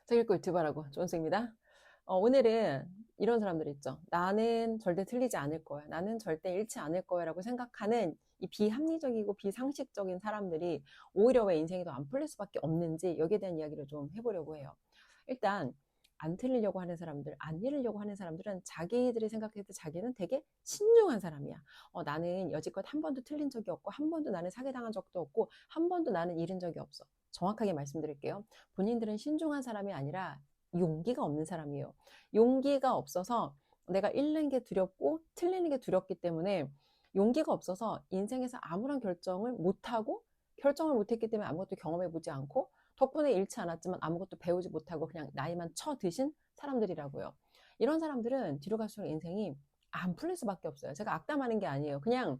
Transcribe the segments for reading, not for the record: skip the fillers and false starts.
책 읽고 유튜버라고 존스입니다. 오늘은 이런 사람들 있죠. 나는 절대 틀리지 않을 거야. 나는 절대 잃지 않을 거야 라고 생각하는 이 비합리적이고 비상식적인 사람들이 오히려 왜 인생이 더 안 풀릴 수밖에 없는지 여기에 대한 이야기를 좀 해보려고 해요. 일단 안 틀리려고 하는 사람들, 안 잃으려고 하는 사람들은 자기들이 생각했을 때 자기는 되게 신중한 사람이야. 나는 여지껏 한 번도 틀린 적이 없고 한 번도 나는 사기당한 적도 없고 한 번도 나는 잃은 적이 없어. 정확하게 말씀드릴게요. 본인들은 신중한 사람이 아니라 용기가 없는 사람이에요. 용기가 없어서 내가 잃는 게 두렵고 틀리는 게 두렵기 때문에 용기가 없어서 인생에서 아무런 결정을 못하고 결정을 못했기 때문에 아무것도 경험해보지 않고 덕분에 잃지 않았지만 아무것도 배우지 못하고 그냥 나이만 쳐드신 사람들이라고요. 이런 사람들은 뒤로 갈수록 인생이 안 풀릴 수밖에 없어요. 제가 악담하는 게 아니에요. 그냥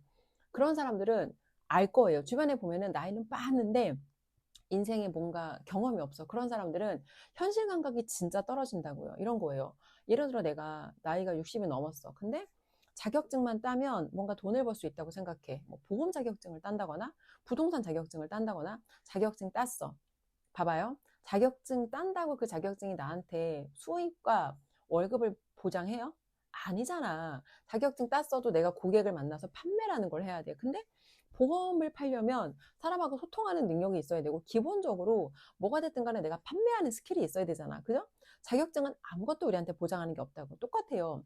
그런 사람들은 알 거예요. 주변에 보면은 나이는 많은데 인생에 뭔가 경험이 없어. 그런 사람들은 현실 감각이 진짜 떨어진다고요. 이런 거예요. 예를 들어 내가 나이가 60이 넘었어. 근데 자격증만 따면 뭔가 돈을 벌 수 있다고 생각해. 뭐 보험 자격증을 딴다거나 부동산 자격증을 딴다거나 자격증 땄어. 봐봐요. 자격증 딴다고 그 자격증이 나한테 수입과 월급을 보장해요? 아니잖아. 자격증 땄어도 내가 고객을 만나서 판매라는 걸 해야 돼. 근데 보험을 팔려면 사람하고 소통하는 능력이 있어야 되고 기본적으로 뭐가 됐든 간에 내가 판매하는 스킬이 있어야 되잖아. 그죠? 자격증은 아무것도 우리한테 보장하는 게 없다고. 똑같아요.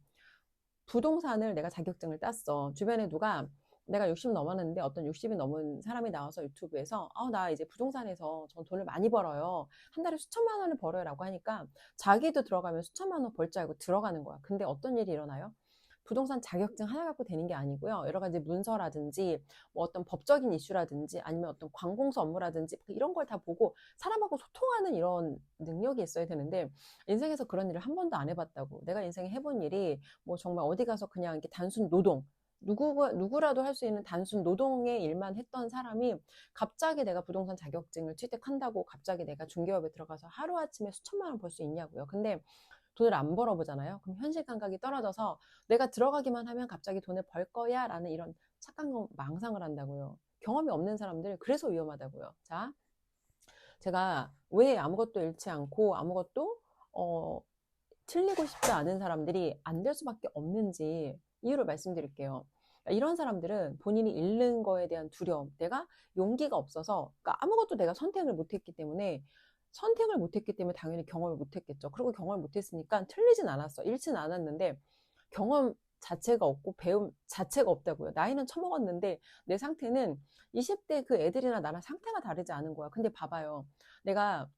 부동산을 내가 자격증을 땄어. 주변에 누가 내가 60 넘었는데 어떤 60이 넘은 사람이 나와서 유튜브에서 나 이제 부동산에서 전 돈을 많이 벌어요. 한 달에 수천만 원을 벌어요 라고 하니까 자기도 들어가면 수천만 원 벌 줄 알고 들어가는 거야. 근데 어떤 일이 일어나요? 부동산 자격증 하나 갖고 되는 게 아니고요. 여러 가지 문서라든지 뭐 어떤 법적인 이슈라든지 아니면 어떤 관공서 업무라든지 이런 걸 다 보고 사람하고 소통하는 이런 능력이 있어야 되는데 인생에서 그런 일을 한 번도 안 해봤다고. 내가 인생에 해본 일이 뭐 정말 어디 가서 그냥 이렇게 단순 노동 누구라도 할 수 있는 단순 노동의 일만 했던 사람이 갑자기 내가 부동산 자격증을 취득한다고 갑자기 내가 중개업에 들어가서 하루아침에 수천만 원 벌 수 있냐고요. 근데 돈을 안 벌어보잖아요. 그럼 현실 감각이 떨어져서 내가 들어가기만 하면 갑자기 돈을 벌 거야 라는 이런 착각과 망상을 한다고요. 경험이 없는 사람들 그래서 위험하다고요. 자, 제가 왜 아무것도 잃지 않고 아무것도 어, 틀리고 싶지 않은 사람들이 안 될 수밖에 없는지 이유를 말씀드릴게요. 이런 사람들은 본인이 잃는 거에 대한 두려움, 내가 용기가 없어서, 그러니까 아무것도 내가 선택을 못했기 때문에 당연히 경험을 못했겠죠. 그리고 경험을 못했으니까 틀리진 않았어. 잃진 않았는데 경험 자체가 없고 배움 자체가 없다고요. 나이는 처먹었는데 내 상태는 20대 그 애들이나 나랑 상태가 다르지 않은 거야. 근데 봐봐요. 내가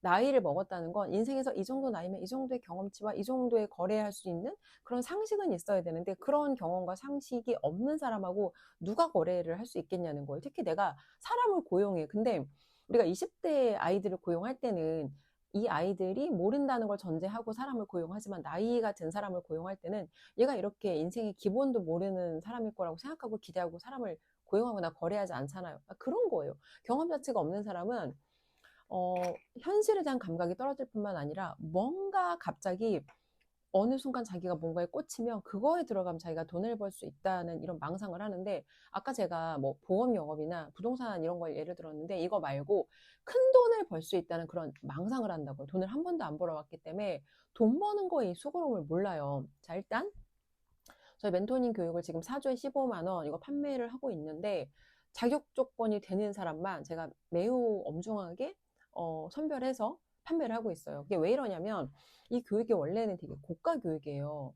나이를 먹었다는 건 인생에서 이 정도 나이면 이 정도의 경험치와 이 정도의 거래할 수 있는 그런 상식은 있어야 되는데 그런 경험과 상식이 없는 사람하고 누가 거래를 할 수 있겠냐는 거예요. 특히 내가 사람을 고용해. 근데 우리가 20대 아이들을 고용할 때는 이 아이들이 모른다는 걸 전제하고 사람을 고용하지만 나이가 든 사람을 고용할 때는 얘가 이렇게 인생의 기본도 모르는 사람일 거라고 생각하고 기대하고 사람을 고용하거나 거래하지 않잖아요. 그런 거예요. 경험 자체가 없는 사람은 어, 현실에 대한 감각이 떨어질 뿐만 아니라 뭔가 갑자기 어느 순간 자기가 뭔가에 꽂히면 그거에 들어가면 자기가 돈을 벌 수 있다는 이런 망상을 하는데 아까 제가 뭐 보험 영업이나 부동산 이런 걸 예를 들었는데 이거 말고 큰 돈을 벌 수 있다는 그런 망상을 한다고요. 돈을 한 번도 안 벌어왔기 때문에 돈 버는 거에 수고로움을 몰라요. 자, 일단 저희 멘토링 교육을 지금 4주에 15만 원 이거 판매를 하고 있는데 자격 조건이 되는 사람만 제가 매우 엄중하게 선별해서 판매를 하고 있어요. 그게 왜 이러냐면 이 교육이 원래는 되게 고가 교육이에요.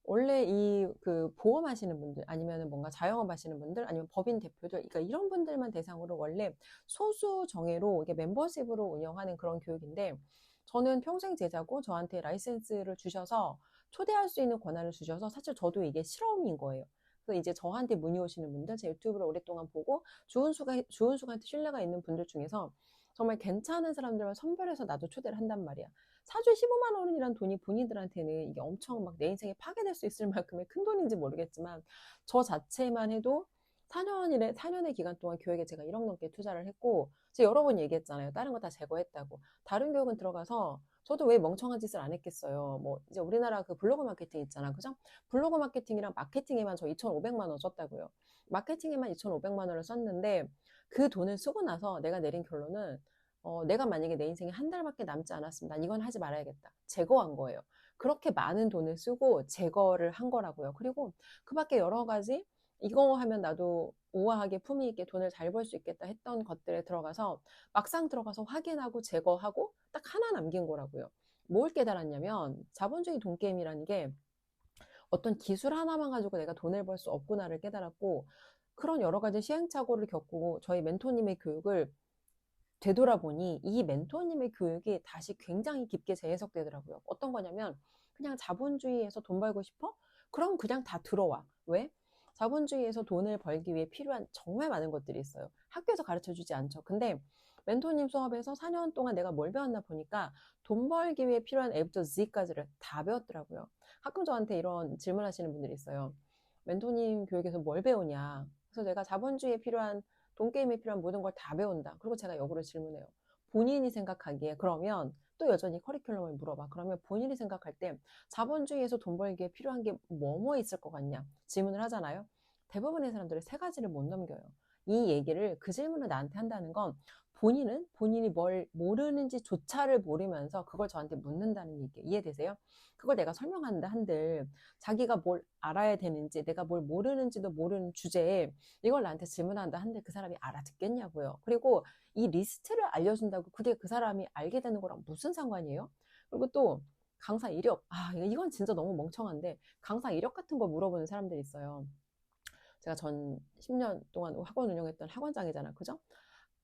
원래 이 그 보험 하시는 분들 아니면 뭔가 자영업 하시는 분들 아니면 법인 대표들 그러니까 이런 분들만 대상으로 원래 소수 정예로 이게 멤버십으로 운영하는 그런 교육인데 저는 평생 제자고 저한테 라이센스를 주셔서 초대할 수 있는 권한을 주셔서 사실 저도 이게 실험인 거예요. 그래서 이제 저한테 문의 오시는 분들, 제 유튜브를 오랫동안 보고 좋은 수가한테 신뢰가 있는 분들 중에서 정말 괜찮은 사람들만 선별해서 나도 초대를 한단 말이야. 사주에 15만 원이란 돈이 본인들한테는 이게 엄청 막 내 인생에 파괴될 수 있을 만큼의 큰 돈인지 모르겠지만 저 자체만 해도 4년의 기간 동안 교육에 제가 1억 넘게 투자를 했고 제가 여러 번 얘기했잖아요. 다른 거 다 제거했다고. 다른 교육은 들어가서 저도 왜 멍청한 짓을 안 했겠어요. 뭐 이제 우리나라 그 블로그 마케팅 있잖아. 그죠? 블로그 마케팅이랑 마케팅에만 저 2,500만 원 썼다고요. 마케팅에만 2,500만 원을 썼는데 그 돈을 쓰고 나서 내가 내린 결론은 내가 만약에 내 인생에 한 달밖에 남지 않았으면 난 이건 하지 말아야겠다. 제거한 거예요. 그렇게 많은 돈을 쓰고 제거를 한 거라고요. 그리고 그 밖에 여러 가지 이거 하면 나도 우아하게 품위 있게 돈을 잘 벌 수 있겠다 했던 것들에 들어가서 막상 들어가서 확인하고 제거하고 딱 하나 남긴 거라고요. 뭘 깨달았냐면 자본주의 돈게임이라는 게 어떤 기술 하나만 가지고 내가 돈을 벌 수 없구나를 깨달았고, 그런 여러 가지 시행착오를 겪고 저희 멘토님의 교육을 되돌아보니 이 멘토님의 교육이 다시 굉장히 깊게 재해석되더라고요. 어떤 거냐면 그냥 자본주의에서 돈 벌고 싶어? 그럼 그냥 다 들어와. 왜? 자본주의에서 돈을 벌기 위해 필요한 정말 많은 것들이 있어요. 학교에서 가르쳐 주지 않죠. 근데 멘토님 수업에서 4년 동안 내가 뭘 배웠나 보니까 돈 벌기 위해 필요한 A부터 Z까지를 다 배웠더라고요. 가끔 저한테 이런 질문 하시는 분들이 있어요. 멘토님 교육에서 뭘 배우냐? 그래서 내가 자본주의에 필요한 돈게임에 필요한 모든 걸 다 배운다. 그리고 제가 역으로 질문해요. 본인이 생각하기에 그러면 또 여전히 커리큘럼을 물어봐. 그러면 본인이 생각할 때 자본주의에서 돈 벌기에 필요한 게 뭐뭐 있을 것 같냐? 질문을 하잖아요. 대부분의 사람들이 세 가지를 못 넘겨요. 이 얘기를 그 질문을 나한테 한다는 건 본인은 본인이 뭘 모르는지조차를 모르면서 그걸 저한테 묻는다는 얘기예요. 이해되세요? 그걸 내가 설명하는데 한들 자기가 뭘 알아야 되는지 내가 뭘 모르는지도 모르는 주제에 이걸 나한테 질문한다 한들 그 사람이 알아듣겠냐고요. 그리고 이 리스트를 알려준다고 그게 그 사람이 알게 되는 거랑 무슨 상관이에요? 그리고 또 강사 이력, 이건 진짜 너무 멍청한데 강사 이력 같은 거 물어보는 사람들이 있어요. 제가 전 10년 동안 학원 운영했던 학원장이잖아, 그죠?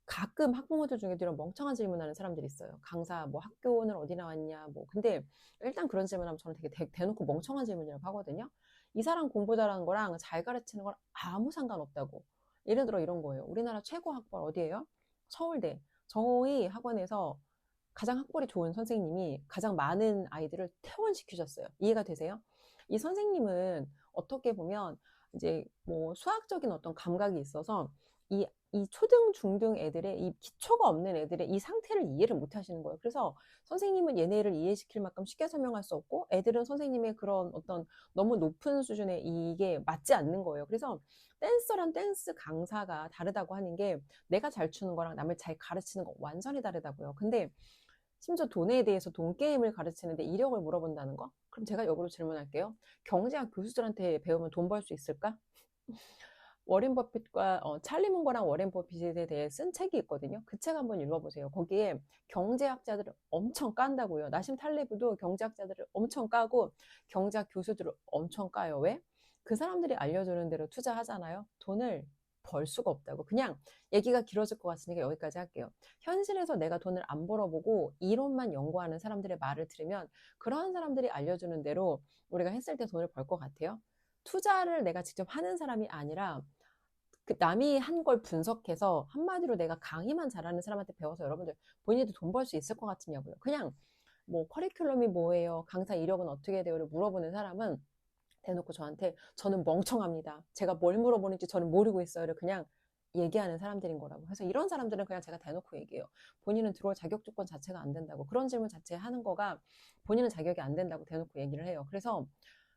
가끔 학부모들 중에도 이런 멍청한 질문하는 사람들이 있어요. 강사 뭐 학교는 어디 나왔냐 뭐. 근데 일단 그런 질문하면 저는 되게 대놓고 멍청한 질문이라고 하거든요. 이 사람 공부 잘하는 거랑 잘 가르치는 거랑 아무 상관없다고. 예를 들어 이런 거예요. 우리나라 최고 학벌 어디예요? 서울대. 저희 학원에서 가장 학벌이 좋은 선생님이 가장 많은 아이들을 퇴원시키셨어요. 이해가 되세요? 이 선생님은 어떻게 보면 이제 뭐 수학적인 어떤 감각이 있어서 이 초등, 중등 애들의 이 기초가 없는 애들의 이 상태를 이해를 못 하시는 거예요. 그래서 선생님은 얘네를 이해시킬 만큼 쉽게 설명할 수 없고 애들은 선생님의 그런 어떤 너무 높은 수준의 이게 맞지 않는 거예요. 그래서 댄서랑 댄스 강사가 다르다고 하는 게 내가 잘 추는 거랑 남을 잘 가르치는 거 완전히 다르다고요. 근데 심지어 돈에 대해서 돈 게임을 가르치는데 이력을 물어본다는 거? 그럼 제가 역으로 질문할게요. 경제학 교수들한테 배우면 돈 벌 수 있을까? 워렌 버핏과 찰리 문거랑 워렌 버핏에 대해 쓴 책이 있거든요. 그 책 한번 읽어보세요. 거기에 경제학자들을 엄청 깐다고요. 나심 탈레브도 경제학자들을 엄청 까고 경제학 교수들을 엄청 까요. 왜? 그 사람들이 알려주는 대로 투자하잖아요. 돈을 벌 수가 없다고. 그냥 얘기가 길어질 것 같으니까 여기까지 할게요. 현실에서 내가 돈을 안 벌어보고 이론만 연구하는 사람들의 말을 들으면 그러한 사람들이 알려주는 대로 우리가 했을 때 돈을 벌 것 같아요. 투자를 내가 직접 하는 사람이 아니라 그 남이 한 걸 분석해서 한마디로 내가 강의만 잘하는 사람한테 배워서 여러분들 본인도 돈 벌 수 있을 것 같으냐고요. 그냥 뭐 커리큘럼이 뭐예요? 강사 이력은 어떻게 돼요?를 물어보는 사람은 대놓고 저한테 저는 멍청합니다. 제가 뭘 물어보는지 저는 모르고 있어요를 그냥 얘기하는 사람들인 거라고. 그래서 이런 사람들은 그냥 제가 대놓고 얘기해요. 본인은 들어올 자격 조건 자체가 안 된다고. 그런 질문 자체 하는 거가 본인은 자격이 안 된다고 대놓고 얘기를 해요. 그래서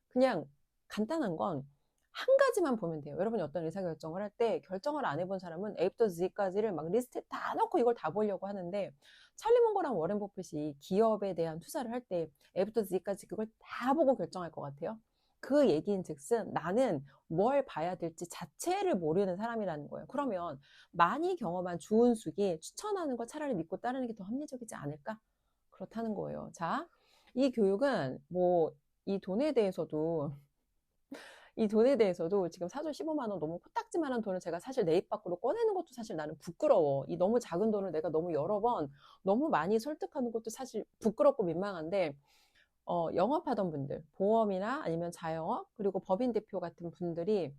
그냥 간단한 건 한 가지만 보면 돼요. 여러분이 어떤 의사결정을 할 때 결정을 안 해본 사람은 A부터 Z까지를 막 리스트에 다 넣고 이걸 다 보려고 하는데 찰리 문거랑 워렌 버핏이 기업에 대한 투자를 할 때 A부터 Z까지 그걸 다 보고 결정할 것 같아요. 그 얘기인 즉슨 나는 뭘 봐야 될지 자체를 모르는 사람이라는 거예요. 그러면 많이 경험한 주은숙이 추천하는 거 차라리 믿고 따르는 게 더 합리적이지 않을까? 그렇다는 거예요. 자, 이 교육은 뭐 이 돈에 대해서도 지금 사조 15만 원 너무 코딱지만한 돈을 제가 사실 내 입 밖으로 꺼내는 것도 사실 나는 부끄러워. 이 너무 작은 돈을 내가 너무 여러 번 너무 많이 설득하는 것도 사실 부끄럽고 민망한데 영업하던 분들, 보험이나 아니면 자영업, 그리고 법인 대표 같은 분들이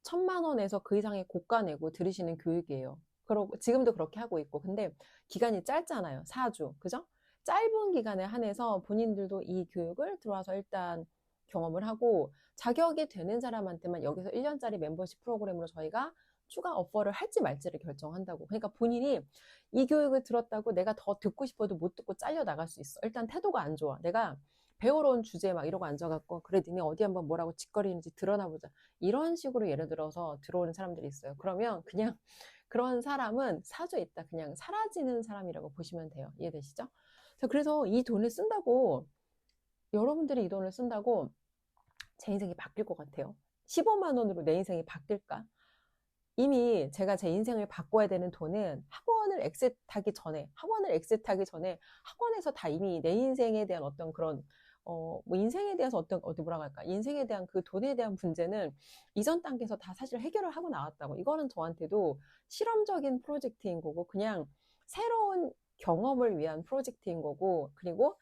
1,000만 원에서 그 이상의 고가 내고 들으시는 교육이에요. 그러고 지금도 그렇게 하고 있고. 근데 기간이 짧잖아요. 4주. 그죠? 짧은 기간에 한해서 본인들도 이 교육을 들어와서 일단 경험을 하고 자격이 되는 사람한테만 여기서 1년짜리 멤버십 프로그램으로 저희가 추가 오퍼를 할지 말지를 결정한다고. 그러니까 본인이 이 교육을 들었다고 내가 더 듣고 싶어도 못 듣고 잘려 나갈 수 있어. 일단 태도가 안 좋아. 내가 배우러 온 주제에 막 이러고 앉아갖고 그래 니네 어디 한번 뭐라고 짓거리는지 드러나 보자. 이런 식으로 예를 들어서 들어오는 사람들이 있어요. 그러면 그냥 그런 사람은 사주에 있다 그냥 사라지는 사람이라고 보시면 돼요. 이해되시죠? 그래서 이 돈을 쓴다고, 여러분들이 이 돈을 쓴다고 제 인생이 바뀔 것 같아요? 15만 원으로 내 인생이 바뀔까? 이미 제가 제 인생을 바꿔야 되는 돈은 학원을 엑짓하기 전에 학원에서 다 이미 내 인생에 대한 어떤 그런 뭐 인생에 대해서 어디 뭐라고 할까? 인생에 대한 그 돈에 대한 문제는 이전 단계에서 다 사실 해결을 하고 나왔다고. 이거는 저한테도 실험적인 프로젝트인 거고, 그냥 새로운 경험을 위한 프로젝트인 거고, 그리고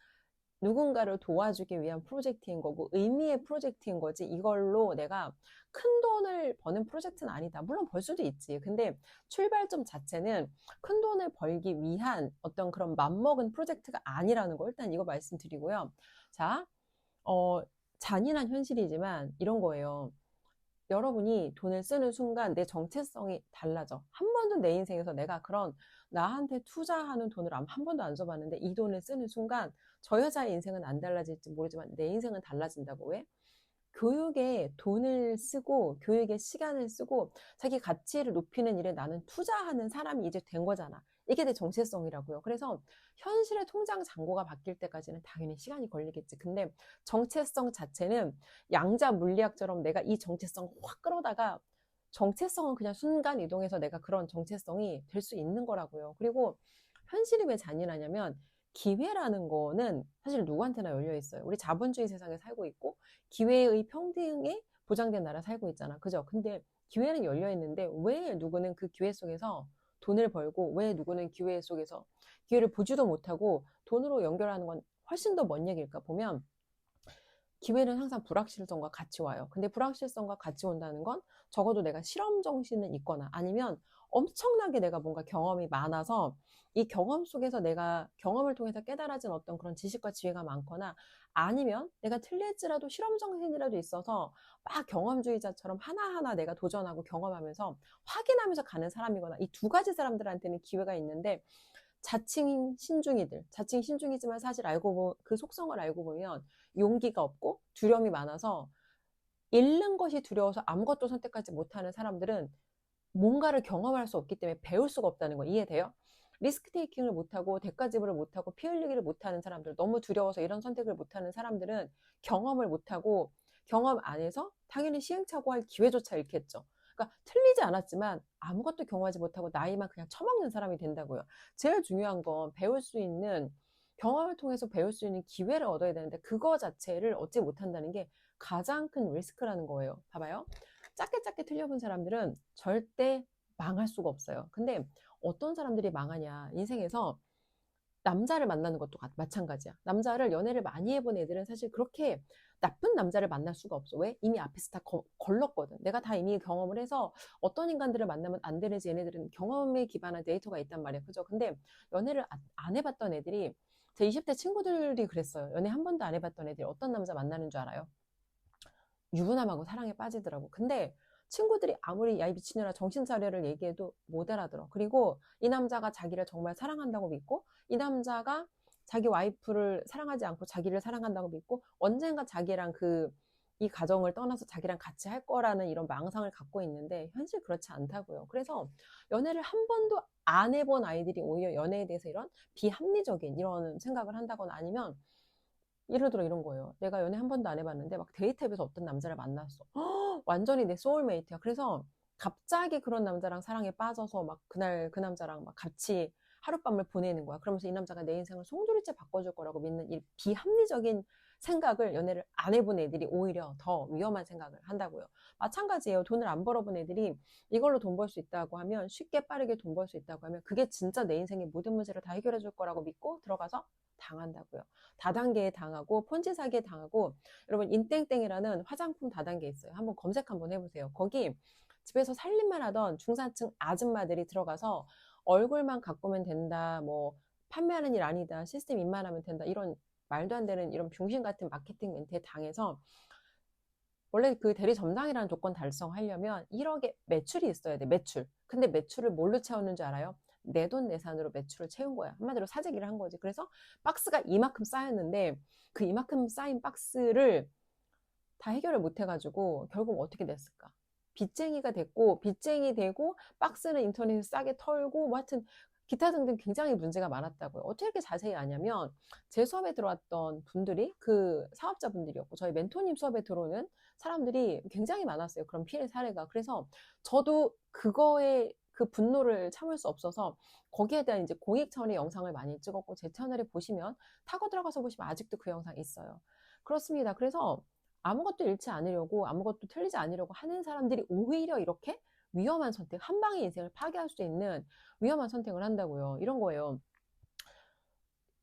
누군가를 도와주기 위한 프로젝트인 거고, 의미의 프로젝트인 거지, 이걸로 내가 큰 돈을 버는 프로젝트는 아니다. 물론 벌 수도 있지. 근데 출발점 자체는 큰 돈을 벌기 위한 어떤 그런 맘먹은 프로젝트가 아니라는 거, 일단 이거 말씀드리고요. 자, 잔인한 현실이지만 이런 거예요. 여러분이 돈을 쓰는 순간 내 정체성이 달라져. 한 번도 내 인생에서 내가 그런 나한테 투자하는 돈을 한 번도 안 써봤는데, 이 돈을 쓰는 순간 저 여자의 인생은 안 달라질지 모르지만 내 인생은 달라진다고. 왜? 교육에 돈을 쓰고 교육에 시간을 쓰고 자기 가치를 높이는 일에 나는 투자하는 사람이 이제 된 거잖아. 이게 내 정체성이라고요. 그래서 현실의 통장 잔고가 바뀔 때까지는 당연히 시간이 걸리겠지. 근데 정체성 자체는 양자 물리학처럼 내가 이 정체성 확 끌어다가, 정체성은 그냥 순간 이동해서 내가 그런 정체성이 될 수 있는 거라고요. 그리고 현실이 왜 잔인하냐면, 기회라는 거는 사실 누구한테나 열려 있어요. 우리 자본주의 세상에 살고 있고 기회의 평등에 보장된 나라 살고 있잖아. 그죠? 근데 기회는 열려 있는데 왜 누구는 그 기회 속에서 돈을 벌고, 왜 누구는 기회 속에서 기회를 보지도 못하고 돈으로 연결하는 건 훨씬 더 먼 얘기일까 보면, 기회는 항상 불확실성과 같이 와요. 근데 불확실성과 같이 온다는 건 적어도 내가 실험 정신은 있거나, 아니면 엄청나게 내가 뭔가 경험이 많아서 이 경험 속에서 내가 경험을 통해서 깨달아진 어떤 그런 지식과 지혜가 많거나, 아니면 내가 틀릴지라도 실험 정신이라도 있어서 막 경험주의자처럼 하나하나 내가 도전하고 경험하면서 확인하면서 가는 사람이거나, 이 두 가지 사람들한테는 기회가 있는데, 자칭 신중이지만 사실 그 속성을 알고 보면 용기가 없고 두려움이 많아서, 잃는 것이 두려워서 아무것도 선택하지 못하는 사람들은 뭔가를 경험할 수 없기 때문에 배울 수가 없다는 거 이해돼요? 리스크 테이킹을 못하고 대가 지불을 못하고 피 흘리기를 못하는 사람들, 너무 두려워서 이런 선택을 못하는 사람들은 경험을 못하고, 경험 안에서 당연히 시행착오할 기회조차 잃겠죠. 그러니까 틀리지 않았지만 아무것도 경험하지 못하고 나이만 그냥 처먹는 사람이 된다고요. 제일 중요한 건 배울 수 있는, 경험을 통해서 배울 수 있는 기회를 얻어야 되는데 그거 자체를 얻지 못한다는 게 가장 큰 리스크라는 거예요. 봐봐요. 작게 틀려본 사람들은 절대 망할 수가 없어요. 근데 어떤 사람들이 망하냐, 인생에서 남자를 만나는 것도 마찬가지야. 연애를 많이 해본 애들은 사실 그렇게 나쁜 남자를 만날 수가 없어. 왜? 이미 앞에서 다 걸렀거든. 내가 다 이미 경험을 해서 어떤 인간들을 만나면 안 되는지, 얘네들은 경험에 기반한 데이터가 있단 말이야. 그죠? 근데 연애를 안 해봤던 애들이, 제 20대 친구들이 그랬어요. 연애 한 번도 안 해봤던 애들이 어떤 남자 만나는 줄 알아요? 유부남하고 사랑에 빠지더라고. 근데 친구들이 아무리 야 이 미친년아 정신 차려를 얘기해도 못 알아들어. 그리고 이 남자가 자기를 정말 사랑한다고 믿고, 이 남자가 자기 와이프를 사랑하지 않고 자기를 사랑한다고 믿고, 언젠가 자기랑 이 가정을 떠나서 자기랑 같이 할 거라는 이런 망상을 갖고 있는데, 현실 그렇지 않다고요. 그래서 연애를 한 번도 안 해본 아이들이 오히려 연애에 대해서 이런 비합리적인 이런 생각을 한다거나, 아니면 예를 들어 이런 거예요. 내가 연애 한 번도 안 해봤는데 막 데이트 앱에서 어떤 남자를 만났어. 완전히 내 소울메이트야. 그래서 갑자기 그런 남자랑 사랑에 빠져서 막 그날 그 남자랑 막 같이 하룻밤을 보내는 거야. 그러면서 이 남자가 내 인생을 송두리째 바꿔줄 거라고 믿는 이 비합리적인 생각을, 연애를 안 해본 애들이 오히려 더 위험한 생각을 한다고요. 마찬가지예요. 돈을 안 벌어본 애들이 이걸로 돈 벌 수 있다고 하면, 쉽게 빠르게 돈 벌 수 있다고 하면, 그게 진짜 내 인생의 모든 문제를 다 해결해 줄 거라고 믿고 들어가서 당한다고요. 다단계에 당하고 폰지 사기에 당하고. 여러분, 인땡땡이라는 화장품 다단계 있어요. 한번 검색 한번 해보세요. 거기 집에서 살림만 하던 중산층 아줌마들이 들어가서 얼굴만 가꾸면 된다, 뭐 판매하는 일 아니다, 시스템 입만하면 된다, 이런 말도 안 되는 이런 병신 같은 마케팅 멘트에 당해서, 원래 그 대리 점장이라는 조건 달성하려면 1억의 매출이 있어야 돼, 매출. 근데 매출을 뭘로 채우는 줄 알아요? 내돈내산으로 매출을 채운 거야. 한마디로 사재기를 한 거지. 그래서 박스가 이만큼 쌓였는데, 그 이만큼 쌓인 박스를 다 해결을 못 해가지고 결국 어떻게 됐을까? 빚쟁이가 됐고, 빚쟁이 되고, 박스는 인터넷에 싸게 털고, 뭐 하여튼, 기타 등등 굉장히 문제가 많았다고요. 어떻게 이렇게 자세히 아냐면, 제 수업에 들어왔던 분들이 그 사업자분들이었고, 저희 멘토님 수업에 들어오는 사람들이 굉장히 많았어요. 그런 피해 사례가. 그래서 저도 그거에 그 분노를 참을 수 없어서 거기에 대한 이제 공익 차원의 영상을 많이 찍었고, 제 채널에 보시면 타고 들어가서 보시면 아직도 그 영상 있어요. 그렇습니다. 그래서 아무것도 잃지 않으려고, 아무것도 틀리지 않으려고 하는 사람들이 오히려 이렇게 위험한 선택, 한 방에 인생을 파괴할 수 있는 위험한 선택을 한다고요. 이런 거예요.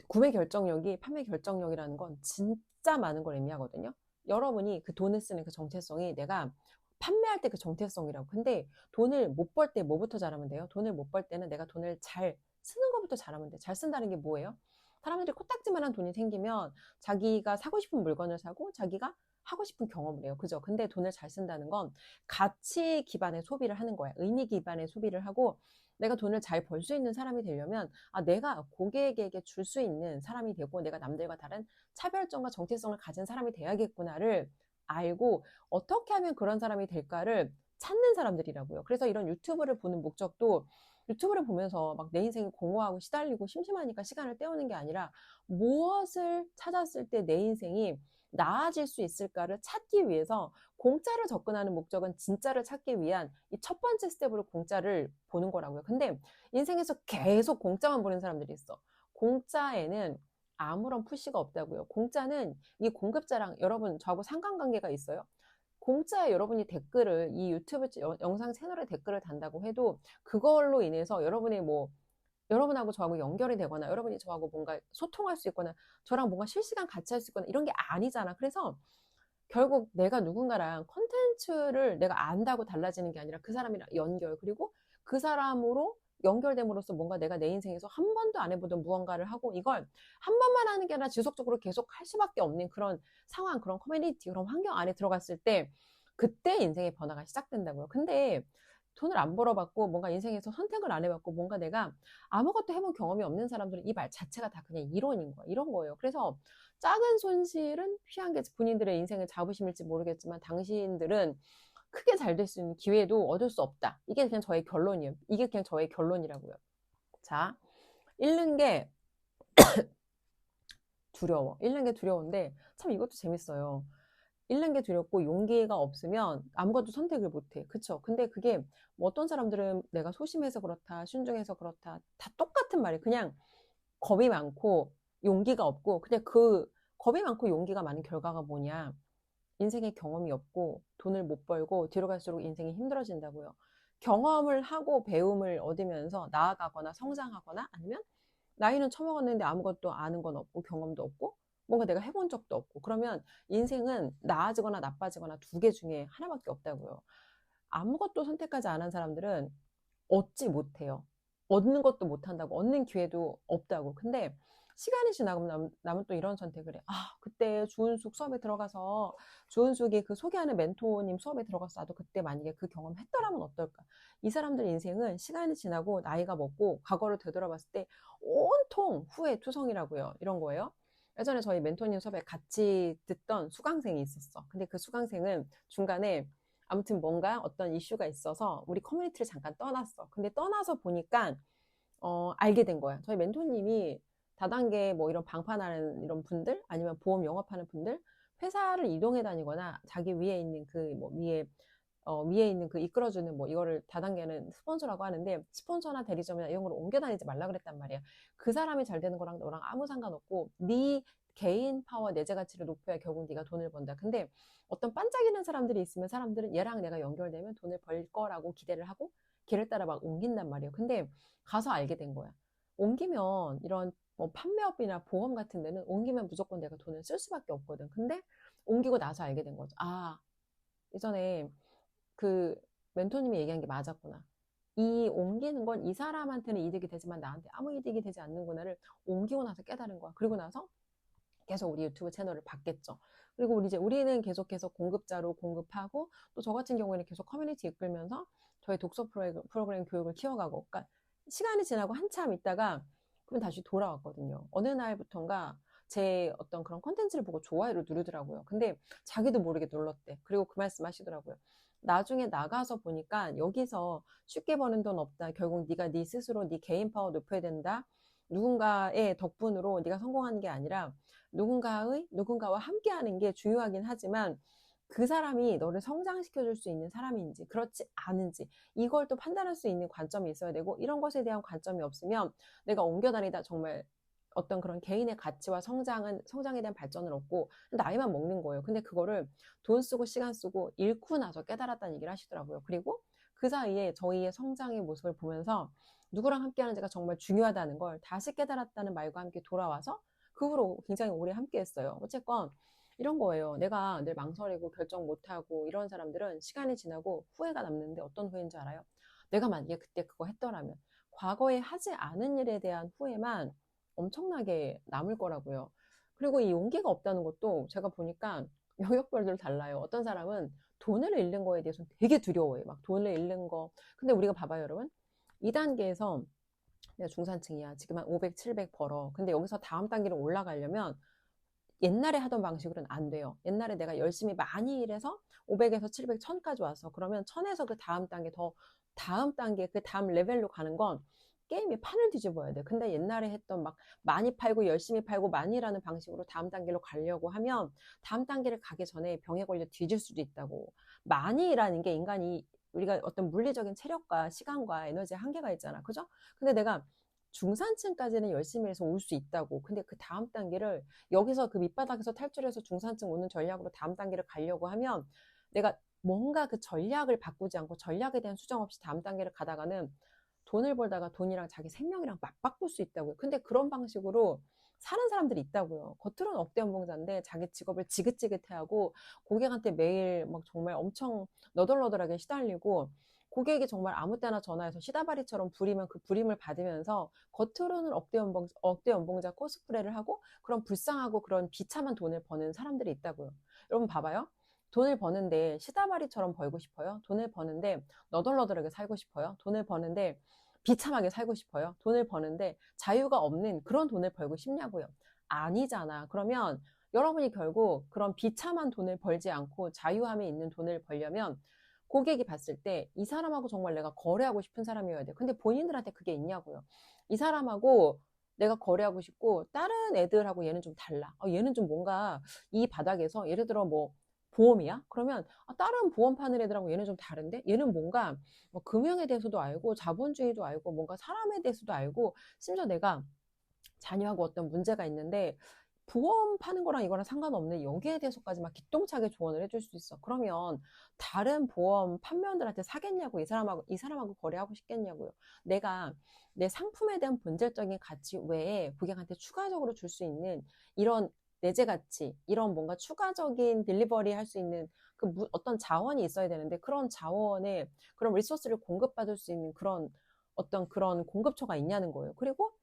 구매 결정력이 판매 결정력이라는 건 진짜 많은 걸 의미하거든요. 여러분이 그 돈을 쓰는 그 정체성이 내가 판매할 때 그 정체성이라고. 근데 돈을 못 벌 때 뭐부터 잘하면 돼요? 돈을 못 벌 때는 내가 돈을 잘 쓰는 것부터 잘하면 돼. 잘 쓴다는 게 뭐예요? 사람들이 코딱지만한 돈이 생기면 자기가 사고 싶은 물건을 사고 자기가 하고 싶은 경험을 해요. 그죠? 근데 돈을 잘 쓴다는 건 가치 기반의 소비를 하는 거야. 의미 기반의 소비를 하고 내가 돈을 잘 벌 수 있는 사람이 되려면 내가 고객에게 줄 수 있는 사람이 되고 내가 남들과 다른 차별점과 정체성을 가진 사람이 돼야겠구나를 알고 어떻게 하면 그런 사람이 될까를 찾는 사람들이라고요. 그래서 이런 유튜브를 보는 목적도 유튜브를 보면서 막 내 인생이 공허하고 시달리고 심심하니까 시간을 때우는 게 아니라 무엇을 찾았을 때 내 인생이 나아질 수 있을까를 찾기 위해서 공짜를 접근하는 목적은 진짜를 찾기 위한 이 첫 번째 스텝으로 공짜를 보는 거라고요. 근데 인생에서 계속 공짜만 보는 사람들이 있어. 공짜에는 아무런 푸시가 없다고요. 공짜는 이 공급자랑 여러분 저하고 상관관계가 있어요. 공짜에 여러분이 댓글을 이 유튜브 영상 채널에 댓글을 단다고 해도 그걸로 인해서 여러분의 뭐 여러분하고 저하고 연결이 되거나 여러분이 저하고 뭔가 소통할 수 있거나 저랑 뭔가 실시간 같이 할 수 있거나 이런 게 아니잖아. 그래서 결국 내가 누군가랑 컨텐츠를 내가 안다고 달라지는 게 아니라 그 사람이랑 연결 그리고 그 사람으로 연결됨으로써 뭔가 내가 내 인생에서 한 번도 안 해보던 무언가를 하고 이걸 한 번만 하는 게 아니라 지속적으로 계속 할 수밖에 없는 그런 상황, 그런 커뮤니티, 그런 환경 안에 들어갔을 때 그때 인생의 변화가 시작된다고요. 근데 돈을 안 벌어봤고 뭔가 인생에서 선택을 안 해봤고 뭔가 내가 아무것도 해본 경험이 없는 사람들은 이 말 자체가 다 그냥 이론인 거야. 이런 거예요. 그래서 작은 손실은 피한 게 본인들의 인생의 자부심일지 모르겠지만 당신들은 크게 잘 될 수 있는 기회도 얻을 수 없다. 이게 그냥 저의 결론이에요. 이게 그냥 저의 결론이라고요. 자, 잃는 게 두려워. 잃는 게 두려운데 참 이것도 재밌어요. 잃는 게 두렵고 용기가 없으면 아무것도 선택을 못해. 그쵸? 근데 그게 뭐 어떤 사람들은 내가 소심해서 그렇다, 순종해서 그렇다, 다 똑같은 말이에요. 그냥 겁이 많고 용기가 없고, 근데 그 겁이 많고 용기가 많은 결과가 뭐냐? 인생에 경험이 없고 돈을 못 벌고 뒤로 갈수록 인생이 힘들어진다고요. 경험을 하고 배움을 얻으면서 나아가거나 성장하거나 아니면 나이는 처먹었는데 아무것도 아는 건 없고 경험도 없고 뭔가 내가 해본 적도 없고 그러면 인생은 나아지거나 나빠지거나 두 개 중에 하나밖에 없다고요. 아무것도 선택하지 않은 사람들은 얻지 못해요. 얻는 것도 못한다고 얻는 기회도 없다고. 근데 시간이 지나고 남은 또 이런 선택을 해. 그때 주은숙 수업에 들어가서 주은숙이 그 소개하는 멘토님 수업에 들어가서 나도 그때 만약에 그 경험 했더라면 어떨까. 이 사람들 인생은 시간이 지나고 나이가 먹고 과거를 되돌아봤을 때 온통 후회 투성이라고요. 이런 거예요. 예전에 저희 멘토님 수업에 같이 듣던 수강생이 있었어. 근데 그 수강생은 중간에 아무튼 뭔가 어떤 이슈가 있어서 우리 커뮤니티를 잠깐 떠났어. 근데 떠나서 보니까 알게 된 거야. 저희 멘토님이 다단계 뭐 이런 방판하는 이런 분들 아니면 보험 영업하는 분들 회사를 이동해 다니거나 자기 위에 있는 그 뭐 위에 있는 그 이끌어주는 뭐 이거를 다단계는 스폰서라고 하는데 스폰서나 대리점이나 이런 걸 옮겨 다니지 말라 그랬단 말이야. 그 사람이 잘 되는 거랑 너랑 아무 상관없고 네 개인 파워 내재 가치를 높여야 결국 네가 돈을 번다. 근데 어떤 반짝이는 사람들이 있으면 사람들은 얘랑 내가 연결되면 돈을 벌 거라고 기대를 하고 걔를 따라 막 옮긴단 말이에요. 근데 가서 알게 된 거야. 옮기면 이런 뭐 판매업이나 보험 같은 데는 옮기면 무조건 내가 돈을 쓸 수밖에 없거든. 근데 옮기고 나서 알게 된 거죠. 예전에 그 멘토님이 얘기한 게 맞았구나. 이 옮기는 건 이 사람한테는 이득이 되지만 나한테 아무 이득이 되지 않는구나를 옮기고 나서 깨달은 거야. 그리고 나서 계속 우리 유튜브 채널을 받겠죠. 그리고 우리는 계속해서 공급자로 공급하고 또 저 같은 경우에는 계속 커뮤니티 이끌면서 저희 독서 프로그램 교육을 키워가고 그러니까 시간이 지나고 한참 있다가 그럼 다시 돌아왔거든요. 어느 날부턴가 제 어떤 그런 컨텐츠를 보고 좋아요를 누르더라고요. 근데 자기도 모르게 눌렀대. 그리고 그 말씀 하시더라고요. 나중에 나가서 보니까 여기서 쉽게 버는 돈 없다. 결국 네가 네 스스로 네 개인 파워 높여야 된다. 누군가의 덕분으로 네가 성공하는 게 아니라 누군가와 함께 하는 게 중요하긴 하지만 그 사람이 너를 성장시켜 줄 수 있는 사람인지 그렇지 않은지 이걸 또 판단할 수 있는 관점이 있어야 되고 이런 것에 대한 관점이 없으면 내가 옮겨 다니다 정말 어떤 그런 개인의 가치와 성장에 대한 발전을 얻고 나이만 먹는 거예요. 근데 그거를 돈 쓰고 시간 쓰고 잃고 나서 깨달았다는 얘기를 하시더라고요. 그리고 그 사이에 저희의 성장의 모습을 보면서 누구랑 함께 하는지가 정말 중요하다는 걸 다시 깨달았다는 말과 함께 돌아와서 그 후로 굉장히 오래 함께 했어요. 어쨌건 이런 거예요. 내가 늘 망설이고 결정 못하고 이런 사람들은 시간이 지나고 후회가 남는데 어떤 후회인지 알아요? 내가 만약에 그때 그거 했더라면 과거에 하지 않은 일에 대한 후회만 엄청나게 남을 거라고요. 그리고 이 용기가 없다는 것도 제가 보니까 영역별로 달라요. 어떤 사람은 돈을 잃는 거에 대해서 되게 두려워해요. 막 돈을 잃는 거. 근데 우리가 봐봐요, 여러분. 2단계에서 내가 중산층이야. 지금 한 500, 700 벌어. 근데 여기서 다음 단계로 올라가려면 옛날에 하던 방식으로는 안 돼요. 옛날에 내가 열심히 많이 일해서 500에서 700, 1000까지 왔어. 그러면 1000에서 그 다음 단계 다음 단계, 그 다음 레벨로 가는 건 게임의 판을 뒤집어야 돼. 근데 옛날에 했던 막 많이 팔고 열심히 팔고 많이 일하는 방식으로 다음 단계로 가려고 하면 다음 단계를 가기 전에 병에 걸려 뒤질 수도 있다고. 많이 일하는 게 인간이 우리가 어떤 물리적인 체력과 시간과 에너지에 한계가 있잖아. 그죠? 근데 내가 중산층까지는 열심히 해서 올 수 있다고. 근데 그 다음 단계를 여기서 그 밑바닥에서 탈출해서 중산층 오는 전략으로 다음 단계를 가려고 하면 내가 뭔가 그 전략을 바꾸지 않고 전략에 대한 수정 없이 다음 단계를 가다가는 돈을 벌다가 돈이랑 자기 생명이랑 맞바꿀 수 있다고요. 근데 그런 방식으로 사는 사람들이 있다고요. 겉으로는 억대연봉자인데 자기 직업을 지긋지긋해하고 고객한테 매일 막 정말 엄청 너덜너덜하게 시달리고 고객이 정말 아무 때나 전화해서 시다바리처럼 부리면 그 부림을 받으면서 겉으로는 억대연봉자 코스프레를 하고 그런 불쌍하고 그런 비참한 돈을 버는 사람들이 있다고요. 여러분 봐봐요. 돈을 버는데 시다바리처럼 벌고 싶어요? 돈을 버는데 너덜너덜하게 살고 싶어요? 돈을 버는데 비참하게 살고 싶어요? 돈을 버는데 자유가 없는 그런 돈을 벌고 싶냐고요? 아니잖아. 그러면 여러분이 결국 그런 비참한 돈을 벌지 않고 자유함에 있는 돈을 벌려면 고객이 봤을 때 이 사람하고 정말 내가 거래하고 싶은 사람이어야 돼. 근데 본인들한테 그게 있냐고요. 이 사람하고 내가 거래하고 싶고 다른 애들하고 얘는 좀 달라. 얘는 좀 뭔가 이 바닥에서 예를 들어 뭐 보험이야? 그러면 다른 보험 파는 애들하고 얘는 좀 다른데? 얘는 뭔가 뭐 금융에 대해서도 알고 자본주의도 알고 뭔가 사람에 대해서도 알고 심지어 내가 자녀하고 어떤 문제가 있는데 보험 파는 거랑 이거랑 상관없는 여기에 대해서까지 막 기똥차게 조언을 해줄 수 있어. 그러면 다른 보험 판매원들한테 사겠냐고 이 사람하고 거래하고 싶겠냐고요. 내가 내 상품에 대한 본질적인 가치 외에 고객한테 추가적으로 줄 수 있는 이런 내재 가치, 이런 뭔가 추가적인 딜리버리 할 수 있는 어떤 자원이 있어야 되는데 그런 자원에 그런 리소스를 공급받을 수 있는 그런 어떤 그런 공급처가 있냐는 거예요. 그리고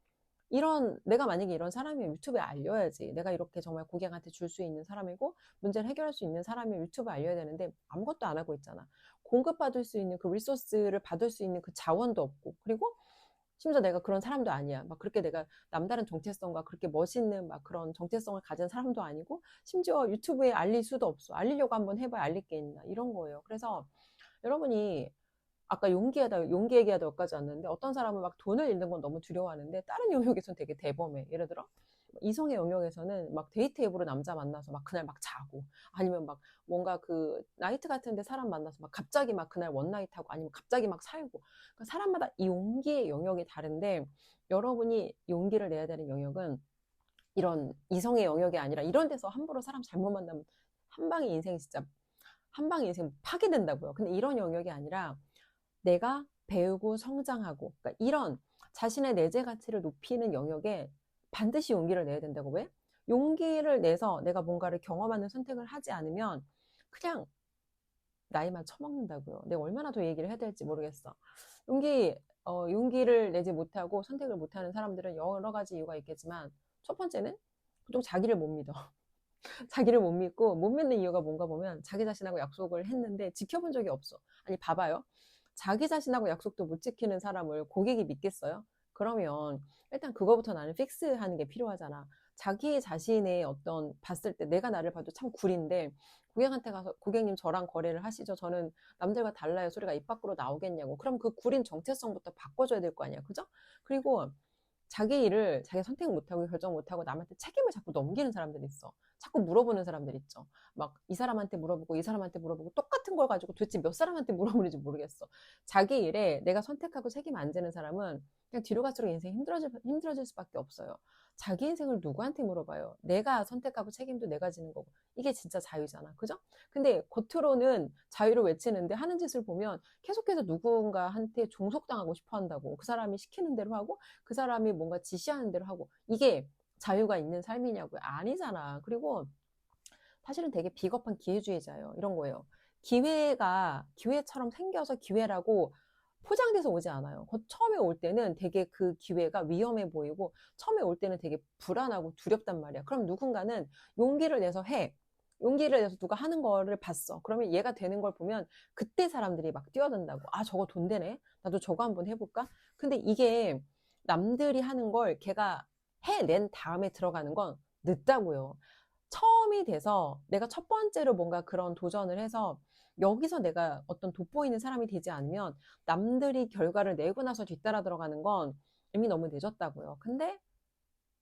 내가 만약에 이런 사람이면 유튜브에 알려야지. 내가 이렇게 정말 고객한테 줄 수 있는 사람이고, 문제를 해결할 수 있는 사람이면 유튜브에 알려야 되는데, 아무것도 안 하고 있잖아. 공급받을 수 있는 그 리소스를 받을 수 있는 그 자원도 없고, 그리고 심지어 내가 그런 사람도 아니야. 막 그렇게 내가 남다른 정체성과 그렇게 멋있는 막 그런 정체성을 가진 사람도 아니고, 심지어 유튜브에 알릴 수도 없어. 알리려고 한번 해봐야 알릴 게 있나. 이런 거예요. 그래서 여러분이 아까 용기 얘기하다 여기까지 왔는데 어떤 사람은 막 돈을 잃는 건 너무 두려워하는데 다른 영역에서는 되게 대범해. 예를 들어 이성의 영역에서는 막 데이트 앱으로 남자 만나서 막 그날 막 자고 아니면 막 뭔가 그 나이트 같은데 사람 만나서 막 갑자기 막 그날 원나잇 하고 아니면 갑자기 막 살고 그러니까 사람마다 이 용기의 영역이 다른데 여러분이 용기를 내야 되는 영역은 이런 이성의 영역이 아니라 이런 데서 함부로 사람 잘못 만나면 한 방에 인생 파괴된다고요. 근데 이런 영역이 아니라 내가 배우고 성장하고 그러니까 이런 자신의 내재 가치를 높이는 영역에 반드시 용기를 내야 된다고. 왜? 용기를 내서 내가 뭔가를 경험하는 선택을 하지 않으면 그냥 나이만 처먹는다고요. 내가 얼마나 더 얘기를 해야 될지 모르겠어. 용기를 내지 못하고 선택을 못하는 사람들은 여러 가지 이유가 있겠지만 첫 번째는 보통 자기를 못 믿어. 자기를 못 믿고 못 믿는 이유가 뭔가 보면 자기 자신하고 약속을 했는데 지켜본 적이 없어. 아니 봐봐요. 자기 자신하고 약속도 못 지키는 사람을 고객이 믿겠어요? 그러면 일단 그거부터 나는 픽스하는 게 필요하잖아. 자기 자신의 어떤 봤을 때 내가 나를 봐도 참 구린데 고객한테 가서 고객님 저랑 거래를 하시죠. 저는 남들과 달라요. 소리가 입 밖으로 나오겠냐고. 그럼 그 구린 정체성부터 바꿔줘야 될 거 아니야. 그죠? 그리고 자기 일을 자기 선택 못하고 결정 못하고 남한테 책임을 자꾸 넘기는 사람들이 있어. 자꾸 물어보는 사람들 있죠. 막 이 사람한테 물어보고 이 사람한테 물어보고 똑같은 걸 가지고 도대체 몇 사람한테 물어보는지 모르겠어. 자기 일에 내가 선택하고 책임 안 지는 사람은 그냥 뒤로 갈수록 인생이 힘들어질 수밖에 없어요. 자기 인생을 누구한테 물어봐요. 내가 선택하고 책임도 내가 지는 거고. 이게 진짜 자유잖아. 그죠? 근데 겉으로는 자유를 외치는데 하는 짓을 보면 계속해서 누군가한테 종속당하고 싶어 한다고. 그 사람이 시키는 대로 하고 그 사람이 뭔가 지시하는 대로 하고. 이게 자유가 있는 삶이냐고요? 아니잖아. 그리고 사실은 되게 비겁한 기회주의자예요. 이런 거예요. 기회가 기회처럼 생겨서 기회라고 포장돼서 오지 않아요. 처음에 올 때는 되게 그 기회가 위험해 보이고 처음에 올 때는 되게 불안하고 두렵단 말이야. 그럼 누군가는 용기를 내서 해. 용기를 내서 누가 하는 거를 봤어. 그러면 얘가 되는 걸 보면 그때 사람들이 막 뛰어든다고. 아, 저거 돈 되네. 나도 저거 한번 해볼까? 근데 이게 남들이 하는 걸 걔가 해낸 다음에 들어가는 건 늦다고요. 처음이 돼서 내가 첫 번째로 뭔가 그런 도전을 해서 여기서 내가 어떤 돋보이는 사람이 되지 않으면 남들이 결과를 내고 나서 뒤따라 들어가는 건 이미 너무 늦었다고요. 근데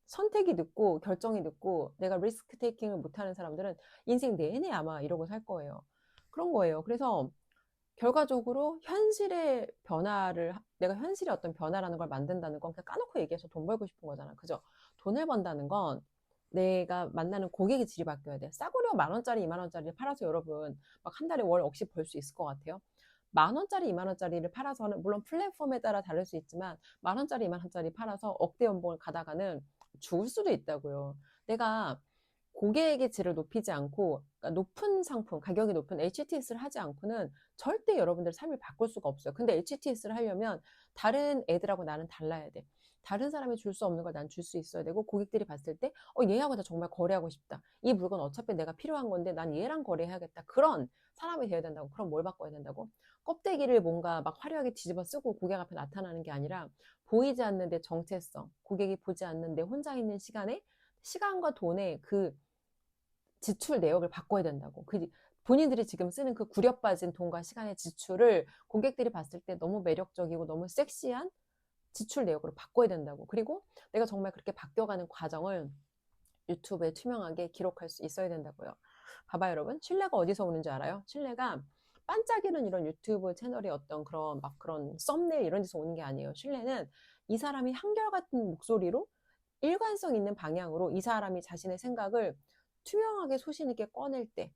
선택이 늦고 결정이 늦고 내가 리스크 테이킹을 못하는 사람들은 인생 내내 아마 이러고 살 거예요. 그런 거예요. 그래서 결과적으로 현실의 변화를 내가 현실의 어떤 변화라는 걸 만든다는 건 그냥 까놓고 얘기해서 돈 벌고 싶은 거잖아. 그죠? 돈을 번다는 건 내가 만나는 고객의 질이 바뀌어야 돼. 싸구려 10,000원짜리, 20,000원짜리를 팔아서 여러분 막 한 달에 월 억씩 벌 수 있을 것 같아요. 10,000원짜리, 20,000원짜리를 팔아서는 물론 플랫폼에 따라 다를 수 있지만 10,000원짜리, 20,000원짜리 팔아서 억대 연봉을 가다가는 죽을 수도 있다고요. 내가 고객의 질을 높이지 않고 그러니까 높은 상품, 가격이 높은 HTS를 하지 않고는 절대 여러분들 삶을 바꿀 수가 없어요. 근데 HTS를 하려면 다른 애들하고 나는 달라야 돼. 다른 사람이 줄 수 없는 걸 난 줄 수 있어야 되고 고객들이 봤을 때 얘하고 나 정말 거래하고 싶다. 이 물건 어차피 내가 필요한 건데 난 얘랑 거래해야겠다. 그런 사람이 되어야 된다고. 그럼 뭘 바꿔야 된다고? 껍데기를 뭔가 막 화려하게 뒤집어 쓰고 고객 앞에 나타나는 게 아니라 보이지 않는 내 정체성, 고객이 보지 않는 내 혼자 있는 시간에 시간과 돈의 그 지출 내역을 바꿔야 된다고. 본인들이 지금 쓰는 그 구려 빠진 돈과 시간의 지출을 고객들이 봤을 때 너무 매력적이고 너무 섹시한 지출 내역으로 바꿔야 된다고. 그리고 내가 정말 그렇게 바뀌어가는 과정을 유튜브에 투명하게 기록할 수 있어야 된다고요. 봐봐요, 여러분. 신뢰가 어디서 오는지 알아요? 신뢰가 반짝이는 이런 유튜브 채널의 어떤 그런 썸네일 이런 데서 오는 게 아니에요. 신뢰는 이 사람이 한결같은 목소리로 일관성 있는 방향으로 이 사람이 자신의 생각을 투명하게 소신 있게 꺼낼 때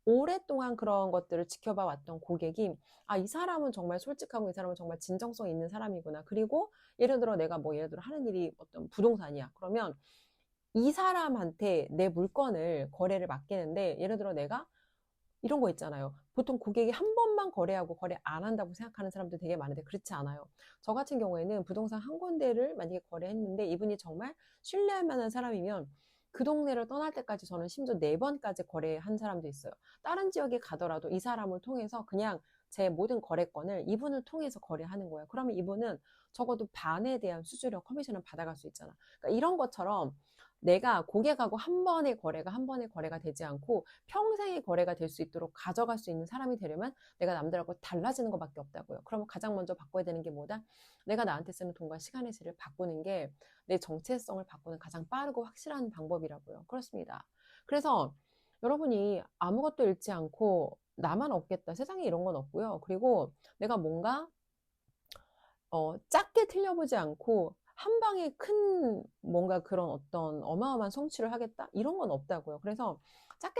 오랫동안 그런 것들을 지켜봐 왔던 고객이 이 사람은 정말 솔직하고 이 사람은 정말 진정성 있는 사람이구나. 그리고 예를 들어 내가 예를 들어 하는 일이 어떤 부동산이야. 그러면 이 사람한테 내 물건을 거래를 맡기는데 예를 들어 내가 이런 거 있잖아요. 보통 고객이 한 번만 거래하고 거래 안 한다고 생각하는 사람도 되게 많은데 그렇지 않아요. 저 같은 경우에는 부동산 한 군데를 만약에 거래했는데 이분이 정말 신뢰할 만한 사람이면 그 동네를 떠날 때까지 저는 심지어 4번까지 거래한 사람도 있어요. 다른 지역에 가더라도 이 사람을 통해서 그냥 제 모든 거래권을 이분을 통해서 거래하는 거예요. 그러면 이분은 적어도 반에 대한 수수료 커미션을 받아갈 수 있잖아. 그러니까 이런 것처럼 내가 고객하고 한 번의 거래가 되지 않고 평생의 거래가 될 수 있도록 가져갈 수 있는 사람이 되려면 내가 남들하고 달라지는 것밖에 없다고요. 그러면 가장 먼저 바꿔야 되는 게 뭐다? 내가 나한테 쓰는 돈과 시간의 질을 바꾸는 게 내 정체성을 바꾸는 가장 빠르고 확실한 방법이라고요. 그렇습니다. 그래서 여러분이 아무것도 잃지 않고 나만 없겠다. 세상에 이런 건 없고요. 그리고 내가 뭔가 작게 틀려보지 않고 한 방에 큰 뭔가 그런 어떤 어마어마한 성취를 하겠다? 이런 건 없다고요. 그래서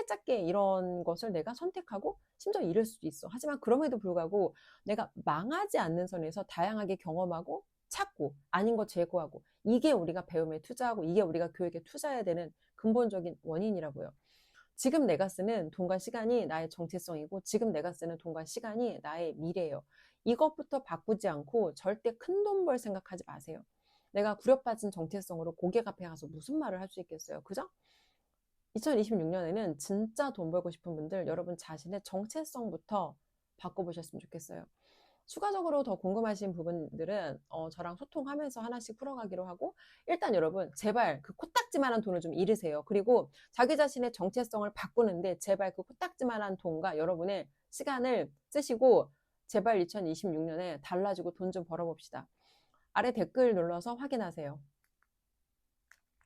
작게 이런 것을 내가 선택하고 심지어 잃을 수도 있어. 하지만 그럼에도 불구하고 내가 망하지 않는 선에서 다양하게 경험하고 찾고 아닌 거 제거하고 이게 우리가 배움에 투자하고 이게 우리가 교육에 투자해야 되는 근본적인 원인이라고요. 지금 내가 쓰는 돈과 시간이 나의 정체성이고 지금 내가 쓰는 돈과 시간이 나의 미래예요. 이것부터 바꾸지 않고 절대 큰 돈 벌 생각하지 마세요. 내가 구려빠진 정체성으로 고객 앞에 가서 무슨 말을 할 수 있겠어요. 그죠? 2026년에는 진짜 돈 벌고 싶은 분들 여러분 자신의 정체성부터 바꿔보셨으면 좋겠어요. 추가적으로 더 궁금하신 부분들은 저랑 소통하면서 하나씩 풀어가기로 하고, 일단 여러분 제발 그 코딱지만한 돈을 좀 잃으세요. 그리고 자기 자신의 정체성을 바꾸는데 제발 그 코딱지만한 돈과 여러분의 시간을 쓰시고 제발 2026년에 달라지고 돈 좀 벌어봅시다. 아래 댓글 눌러서 확인하세요.